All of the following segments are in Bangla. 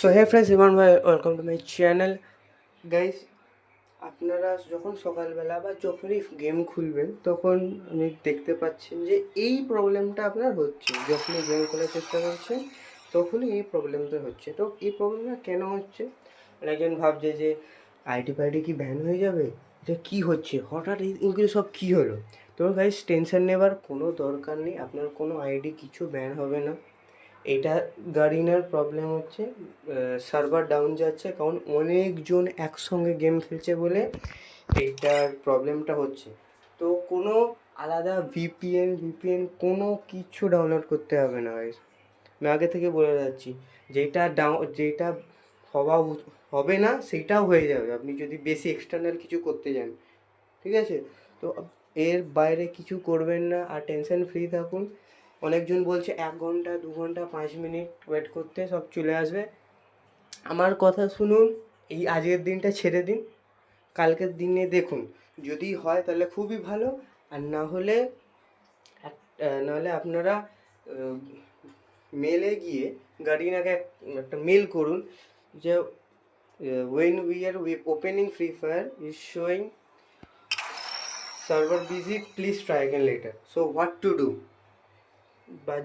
সো হে ফ্রেন্ডস, ইমরান ভাই, welcome to my channel. Guys, আপনারা যখন সকালবেলা বা যখনই গেম খুলবেন তখন আপনি দেখতে পাচ্ছেন যে এই প্রবলেমটা আপনার হচ্ছে। যখনই গেম খোলার চেষ্টা করছেন তখনই এই প্রবলেমটা হচ্ছে। তো এই প্রবলেমটা কেন হচ্ছে? একজন ভাবছে যে আইডি ফাইডি কি ব্যান হয়ে যাবে, যে কী হচ্ছে হঠাৎ এগুলো সব কী হলো। তো গাইস, টেনশন নেবার কোনো দরকার নেই, আপনার কোনো আইডি কিছু ব্যান হবে না। এটা গার্ডিনার প্রবলেম হচ্ছে, সার্ভার ডাউন যাচ্ছে, কারণ অনেকজন একসঙ্গে গেম খেলছে বলে এইটার প্রবলেমটা হচ্ছে। তো কোনো আলাদা ভিপিএন কোনো কিছু ডাউনলোড করতে হবে না গাইস। আমি আগে থেকে বলে যাচ্ছি, যেটা হবে না সেটাও হয়ে যাবে আপনি যদি বেশি এক্সটার্নাল কিছু করতে যান, ঠিক আছে? তো এর বাইরে কিছু করবেন না, আর টেনশন ফ্রি থাকুন। অনেকজন বলছে 1 ঘন্টা 2 ঘন্টা 5 মিনিট ওয়েট করতে সব চলে আসবে। আমার কথা শুনুন, এই আজকের দিনটা ছেড়ে দিন, কালকের দিনে দেখুন, যদি হয় তাহলে খুবই ভালো, আর নাহলে আপনারা মেলে গিয়ে গার্ডিনাকে একটা মেল করুন যে when we are opening Free Fire is showing server busy, please try again later. So what to do? বা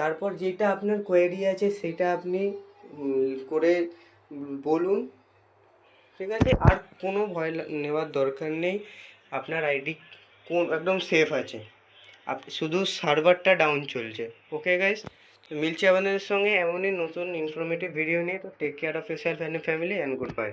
তারপর যেটা আপনার কোয়েরি আছে সেটা আপনি করে বলুন, ঠিক আছে? আর কোনো ভয় নেওয়ার দরকার নেই, আপনার আইডি একদম সেফ আছে, শুধু সার্ভারটা ডাউন চলছে। ওকে গাইস, মিলছে আপনাদের সঙ্গে এমনই নতুন ইনফরমেটিভ ভিডিও নিয়ে। তো take care of yourself and family, and good bye.